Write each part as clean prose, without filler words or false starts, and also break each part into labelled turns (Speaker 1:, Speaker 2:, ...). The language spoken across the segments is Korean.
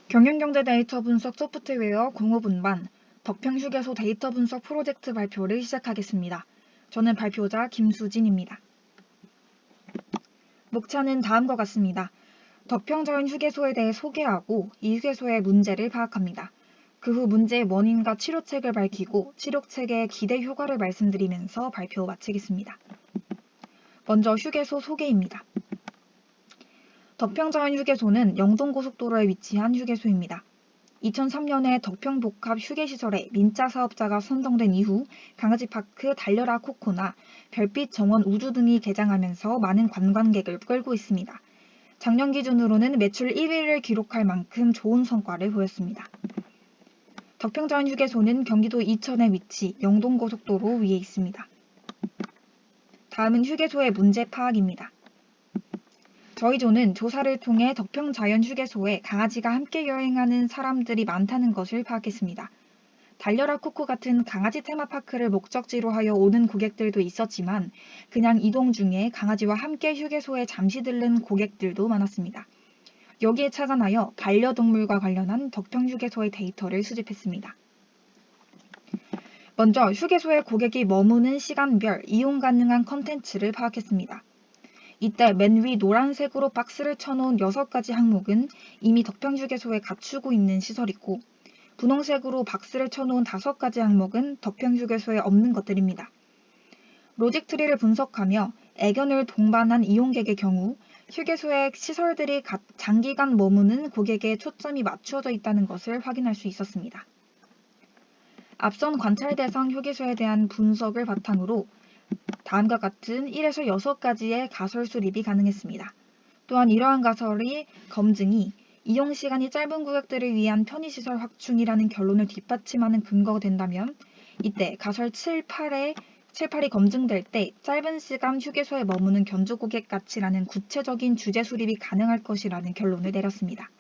Speaker 1: 경영경제 데이터 분석 소프트웨어 공업운반 덕평휴게소 데이터 분석 프로젝트 발표를 시작하겠습니다. 저는 발표자 김수진입니다. 목차는 다음과 같습니다. 덕평자연휴게소에 대해 소개하고 이 휴게소의 문제를 파악합니다. 그 후 문제의 원인과 치료책을 밝히고 치료책의 기대 효과를 말씀드리면서 발표 마치겠습니다. 먼저 휴게소 소개입니다. 덕평자연휴게소는 영동고속도로에 위치한 휴게소입니다. 2003년에 덕평복합휴게시설에 민자 사업자가 선정된 이후 강아지파크 달려라 코코나, 별빛 정원 우주 등이 개장하면서 많은 관광객을 끌고 있습니다. 작년 기준으로는 매출 1위를 기록할 만큼 좋은 성과를 보였습니다. 덕평자연휴게소는 경기도 이천에 위치, 영동고속도로 위에 있습니다. 다음은 휴게소의 문제 파악입니다. 저희 조는 조사를 통해 덕평자연휴게소에 강아지가 함께 여행하는 사람들이 많다는 것을 파악했습니다. 달려라 코코 같은 강아지 테마파크를 목적지로 하여 오는 고객들도 있었지만 그냥 이동 중에 강아지와 함께 휴게소에 잠시 들른 고객들도 많았습니다. 여기에 착안하여 반려동물과 관련한 덕평휴게소의 데이터를 수집했습니다. 먼저 휴게소에 고객이 머무는 시간별 이용 가능한 컨텐츠를 파악했습니다. 이때 맨 위 노란색으로 박스를 쳐놓은 6가지 항목은 이미 덕평휴게소에 갖추고 있는 시설이고 분홍색으로 박스를 쳐놓은 5가지 항목은 덕평휴게소에 없는 것들입니다. 로직 트리를 분석하며 애견을 동반한 이용객의 경우 휴게소의 시설들이 장기간 머무는 고객에 초점이 맞추어져 있다는 것을 확인할 수 있었습니다. 앞선 관찰 대상 휴게소에 대한 분석을 바탕으로 다음과 같은 1에서 6가지의 가설 수립이 가능했습니다. 또한 이러한 가설의 검증이 이용시간이 짧은 고객들을 위한 편의시설 확충이라는 결론을 뒷받침하는 근거가 된다면 이때 가설 7, 8이 검증될 때 짧은 시간 휴게소에 머무는 견주 고객 가치라는 구체적인 주제 수립이 가능할 것이라는 결론을 내렸습니다.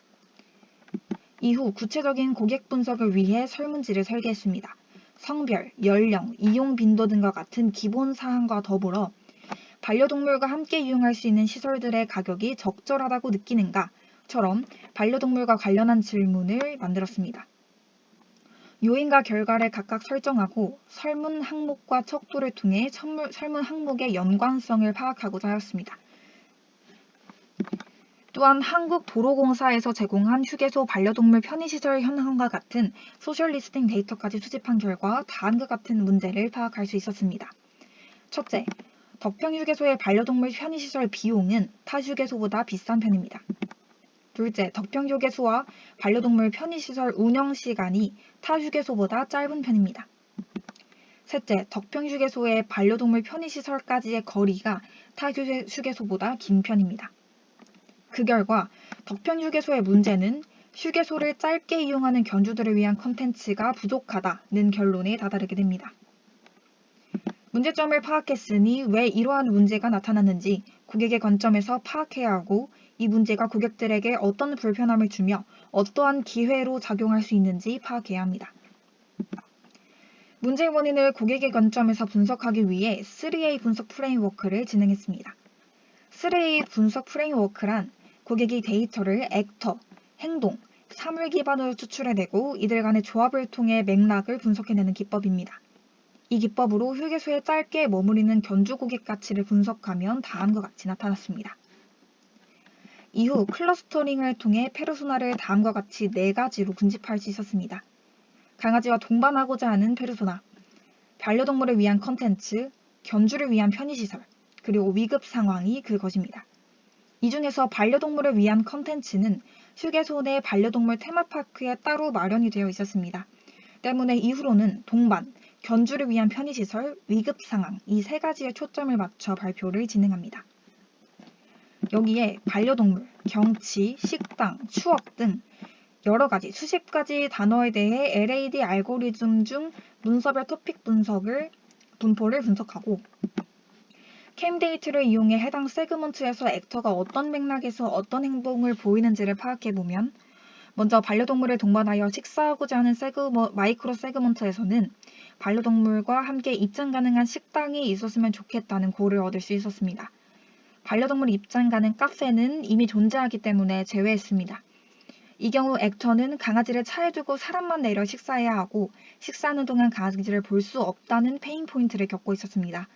Speaker 1: 이후 구체적인 고객 분석을 위해 설문지를 설계했습니다. 성별, 연령, 이용 빈도 등과 같은 기본 사항과 더불어 반려동물과 함께 이용할 수 있는 시설들의 가격이 적절하다고 느끼는가처럼 반려동물과 관련한 질문을 만들었습니다. 요인과 결과를 각각 설정하고 설문 항목과 척도를 통해 설문 항목의 연관성을 파악하고자 하였습니다. 또한 한국도로공사에서 제공한 휴게소 반려동물 편의시설 현황과 같은 소셜 리스팅 데이터까지 수집한 결과 다음과 같은 문제를 파악할 수 있었습니다. 첫째, 덕평휴게소의 반려동물 편의시설 비용은 타 휴게소보다 비싼 편입니다. 둘째, 덕평휴게소와 반려동물 편의시설 운영시간이 타 휴게소보다 짧은 편입니다. 셋째, 덕평휴게소의 반려동물 편의시설까지의 거리가 타 휴게소보다 긴 편입니다. 그 결과 덕평휴게소의 문제는 휴게소를 짧게 이용하는 견주들을 위한 컨텐츠가 부족하다는 결론에 다다르게 됩니다. 문제점을 파악했으니 왜 이러한 문제가 나타났는지 고객의 관점에서 파악해야 하고 이 문제가 고객들에게 어떤 불편함을 주며 어떠한 기회로 작용할 수 있는지 파악해야 합니다. 문제의 원인을 고객의 관점에서 분석하기 위해 3A 분석 프레임워크를 진행했습니다. 3A 분석 프레임워크란 고객이 데이터를 액터, 행동, 사물 기반으로 추출해내고 이들 간의 조합을 통해 맥락을 분석해내는 기법입니다. 이 기법으로 휴게소에 짧게 머무르는 견주 고객 가치를 분석하면 다음과 같이 나타났습니다. 이후 클러스터링을 통해 페르소나를 다음과 같이 4가지로 분집할 수 있었습니다. 강아지와 동반하고자 하는 페르소나, 반려동물을 위한 컨텐츠, 견주를 위한 편의시설, 그리고 위급 상황이 그것입니다. 이 중에서 반려동물을 위한 컨텐츠는 휴게소 내 반려동물 테마파크에 따로 마련이 되어 있었습니다. 때문에 이후로는 동반, 견주를 위한 편의시설, 위급 상황 이 3가지에 초점을 맞춰 발표를 진행합니다. 여기에 반려동물, 경치, 식당, 추억 등 여러가지 수십 가지 단어에 대해 LAD 알고리즘 중 문서별 토픽 분포를 분석하고 캠 데이터를 이용해 해당 세그먼트에서 액터가 어떤 맥락에서 어떤 행동을 보이는지를 파악해보면 먼저 반려동물을 동반하여 식사하고자 하는 마이크로 세그먼트에서는 반려동물과 함께 입장 가능한 식당이 있었으면 좋겠다는 고를 얻을 수 있었습니다. 반려동물 입장 가능 카페는 이미 존재하기 때문에 제외했습니다. 이 경우 액터는 강아지를 차에 두고 사람만 내려 식사해야 하고 식사하는 동안 강아지를 볼 수 없다는 페인 포인트를 겪고 있었습니다.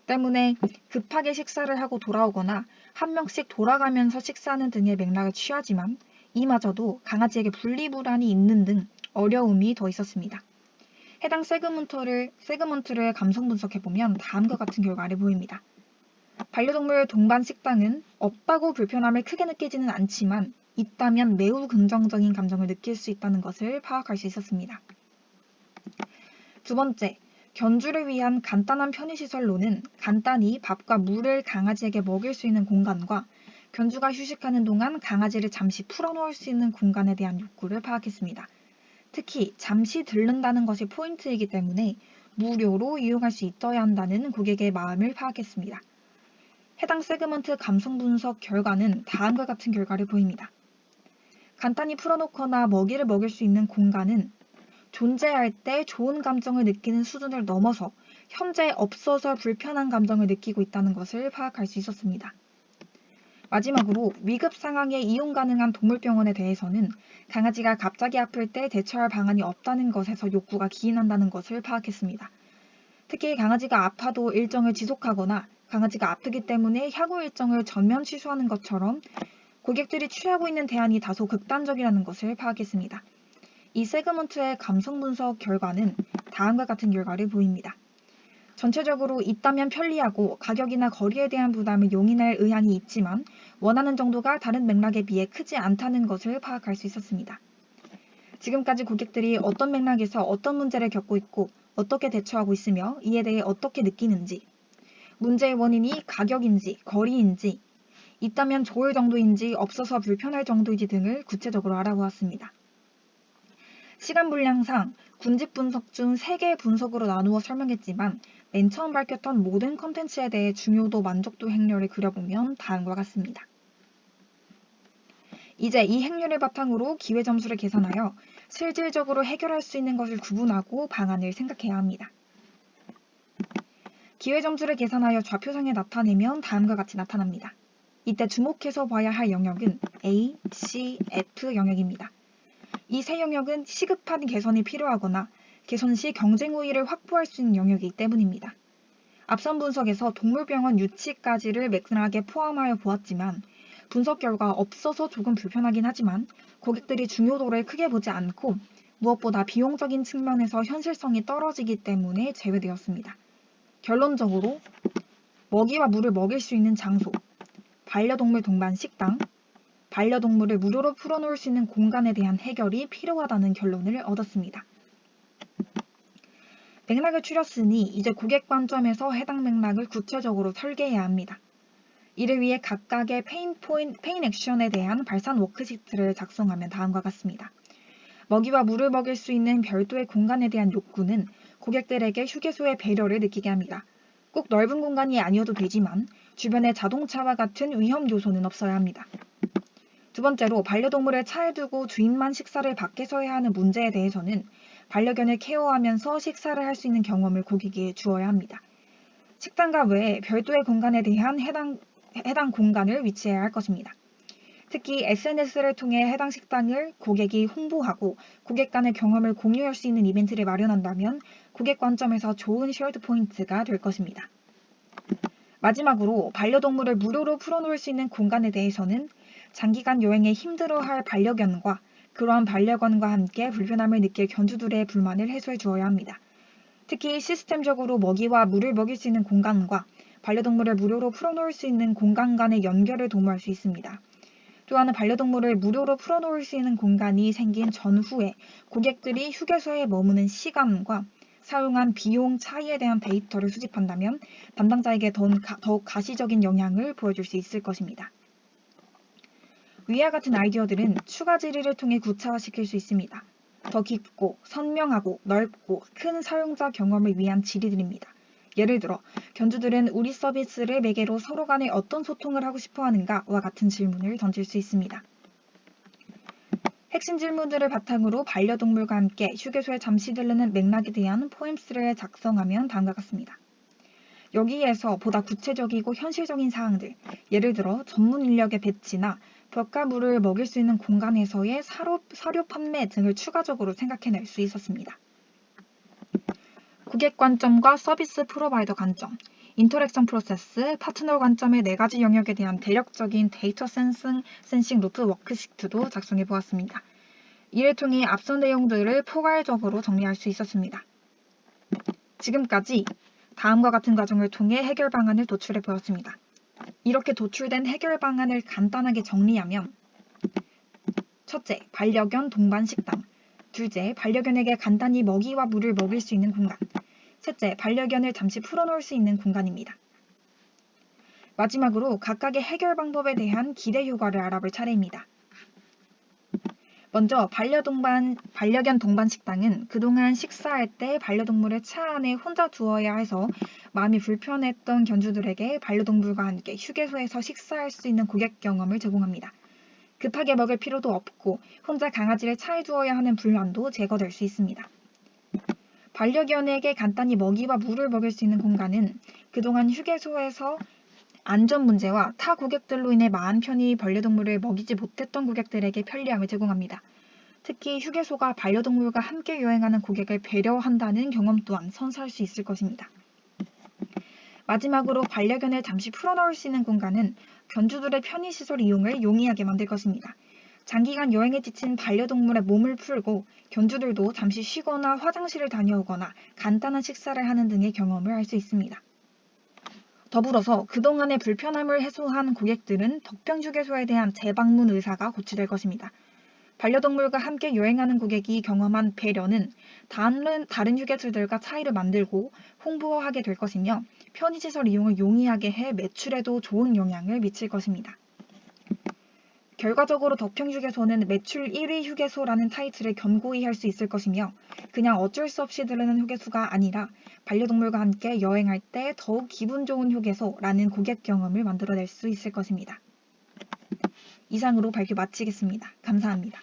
Speaker 1: 때문에 급하게 식사를 하고 돌아오거나 한 명씩 돌아가면서 식사하는 등의 맥락을 취하지만 이마저도 강아지에게 분리불안이 있는 등 어려움이 더 있었습니다. 해당 세그먼트를 감성 분석해보면 다음과 같은 결과를 보입니다. 반려동물 동반 식당은 없다고 불편함을 크게 느끼지는 않지만 있다면 매우 긍정적인 감정을 느낄 수 있다는 것을 파악할 수 있었습니다. 두 번째, 견주를 위한 간단한 편의시설로는 간단히 밥과 물을 강아지에게 먹일 수 있는 공간과 견주가 휴식하는 동안 강아지를 잠시 풀어놓을 수 있는 공간에 대한 욕구를 파악했습니다. 특히 잠시 들른다는 것이 포인트이기 때문에 무료로 이용할 수 있어야 한다는 고객의 마음을 파악했습니다. 해당 세그먼트 감성 분석 결과는 다음과 같은 결과를 보입니다. 간단히 풀어놓거나 먹이를 먹일 수 있는 공간은 존재할 때 좋은 감정을 느끼는 수준을 넘어서 현재 없어서 불편한 감정을 느끼고 있다는 것을 파악할 수 있었습니다. 마지막으로 위급 상황에 이용 가능한 동물병원에 대해서는 강아지가 갑자기 아플 때 대처할 방안이 없다는 것에서 욕구가 기인한다는 것을 파악했습니다. 특히 강아지가 아파도 일정을 지속하거나 강아지가 아프기 때문에 향후 일정을 전면 취소하는 것처럼 고객들이 취하고 있는 대안이 다소 극단적이라는 것을 파악했습니다. 이 세그먼트의 감성 분석 결과는 다음과 같은 결과를 보입니다. 전체적으로 있다면 편리하고 가격이나 거리에 대한 부담을 용인할 의향이 있지만 원하는 정도가 다른 맥락에 비해 크지 않다는 것을 파악할 수 있었습니다. 지금까지 고객들이 어떤 맥락에서 어떤 문제를 겪고 있고 어떻게 대처하고 있으며 이에 대해 어떻게 느끼는지, 문제의 원인이 가격인지 거리인지, 있다면 좋을 정도인지 없어서 불편할 정도인지 등을 구체적으로 알아보았습니다. 시간 분량상 군집 분석 중 3개의 분석으로 나누어 설명했지만 맨 처음 밝혔던 모든 컨텐츠에 대해 중요도 만족도 행렬을 그려보면 다음과 같습니다. 이제 이 행렬을 바탕으로 기회 점수를 계산하여 실질적으로 해결할 수 있는 것을 구분하고 방안을 생각해야 합니다. 기회 점수를 계산하여 좌표상에 나타내면 다음과 같이 나타납니다. 이때 주목해서 봐야 할 영역은 A, C, F 영역입니다. 이 세 영역은 시급한 개선이 필요하거나 개선 시 경쟁 우위를 확보할 수 있는 영역이기 때문입니다. 앞선 분석에서 동물병원 유치까지를 맥락에 포함하여 보았지만 분석 결과 없어서 조금 불편하긴 하지만 고객들이 중요도를 크게 보지 않고 무엇보다 비용적인 측면에서 현실성이 떨어지기 때문에 제외되었습니다. 결론적으로 먹이와 물을 먹일 수 있는 장소, 반려동물 동반 식당, 반려동물을 무료로 풀어놓을 수 있는 공간에 대한 해결이 필요하다는 결론을 얻었습니다. 맥락을 추렸으니 이제 고객 관점에서 해당 맥락을 구체적으로 설계해야 합니다. 이를 위해 각각의 페인 액션에 대한 발산 워크시트를 작성하면 다음과 같습니다. 먹이와 물을 먹일 수 있는 별도의 공간에 대한 욕구는 고객들에게 휴게소의 배려를 느끼게 합니다. 꼭 넓은 공간이 아니어도 되지만 주변에 자동차와 같은 위험 요소는 없어야 합니다. 두 번째로 반려동물을 차에 두고 주인만 식사를 밖에서 해야 하는 문제에 대해서는 반려견을 케어하면서 식사를 할 수 있는 경험을 고객에게 주어야 합니다. 식당과 외에 별도의 공간에 대한 해당 공간을 위치해야 할 것입니다. 특히 SNS를 통해 해당 식당을 고객이 홍보하고 고객 간의 경험을 공유할 수 있는 이벤트를 마련한다면 고객 관점에서 좋은 쉐어드 포인트가 될 것입니다. 마지막으로 반려동물을 무료로 풀어놓을 수 있는 공간에 대해서는 장기간 여행에 힘들어할 반려견과 그러한 반려견과 함께 불편함을 느낄 견주들의 불만을 해소해 주어야 합니다. 특히 시스템적으로 먹이와 물을 먹일 수 있는 공간과 반려동물을 무료로 풀어놓을 수 있는 공간 간의 연결을 도모할 수 있습니다. 또한 반려동물을 무료로 풀어놓을 수 있는 공간이 생긴 전후에 고객들이 휴게소에 머무는 시간과 사용한 비용 차이에 대한 데이터를 수집한다면 담당자에게 더욱 가시적인 영향을 보여줄 수 있을 것입니다. 위와 같은 아이디어들은 추가 질의를 통해 구체화시킬 수 있습니다. 더 깊고 선명하고 넓고 큰 사용자 경험을 위한 질의들입니다. 예를 들어 견주들은 우리 서비스를 매개로 서로 간에 어떤 소통을 하고 싶어 하는가와 같은 질문을 던질 수 있습니다. 핵심 질문들을 바탕으로 반려동물과 함께 휴게소에 잠시 들르는 맥락에 대한 포엠스를 작성하면 다음과 같습니다. 여기에서 보다 구체적이고 현실적인 사항들, 예를 들어 전문 인력의 배치나 벽과 물을 먹일 수 있는 공간에서의 사료 판매 등을 추가적으로 생각해낼 수 있었습니다. 고객 관점과 서비스 프로바이더 관점, 인터랙션 프로세스, 파트너 관점의 4가지 영역에 대한 대략적인 데이터 센싱 루프 워크시트도 작성해 보았습니다. 이를 통해 앞선 내용들을 포괄적으로 정리할 수 있었습니다. 지금까지 다음과 같은 과정을 통해 해결 방안을 도출해 보았습니다. 이렇게 도출된 해결 방안을 간단하게 정리하면 첫째, 반려견 동반 식당. 둘째, 반려견에게 간단히 먹이와 물을 먹일 수 있는 공간. 셋째, 반려견을 잠시 풀어놓을 수 있는 공간입니다. 마지막으로 각각의 해결 방법에 대한 기대 효과를 알아볼 차례입니다. 먼저 반려견 동반 식당은 그동안 식사할 때 반려동물을 차 안에 혼자 두어야 해서 마음이 불편했던 견주들에게 반려동물과 함께 휴게소에서 식사할 수 있는 고객 경험을 제공합니다. 급하게 먹을 필요도 없고 혼자 강아지를 차에 두어야 하는 불안도 제거될 수 있습니다. 반려견에게 간단히 먹이와 물을 먹일 수 있는 공간은 그동안 휴게소에서 안전 문제와 타 고객들로 인해 마음 편히 반려동물을 먹이지 못했던 고객들에게 편리함을 제공합니다. 특히 휴게소가 반려동물과 함께 여행하는 고객을 배려한다는 경험 또한 선사할 수 있을 것입니다. 마지막으로 반려견을 잠시 풀어놓을 수 있는 공간은 견주들의 편의시설 이용을 용이하게 만들 것입니다. 장기간 여행에 지친 반려동물의 몸을 풀고 견주들도 잠시 쉬거나 화장실을 다녀오거나 간단한 식사를 하는 등의 경험을 할 수 있습니다. 더불어서 그동안의 불편함을 해소한 고객들은 덕평휴게소에 대한 재방문 의사가 고취될 것입니다. 반려동물과 함께 여행하는 고객이 경험한 배려는 다른 휴게소들과 차이를 만들고 홍보하게 될 것이며 편의시설 이용을 용이하게 해 매출에도 좋은 영향을 미칠 것입니다. 결과적으로 덕평휴게소는 매출 1위 휴게소라는 타이틀을 견고히 할 수 있을 것이며 그냥 어쩔 수 없이 들르는 휴게소가 아니라 반려동물과 함께 여행할 때 더욱 기분 좋은 휴게소라는 고객 경험을 만들어낼 수 있을 것입니다. 이상으로 발표 마치겠습니다. 감사합니다.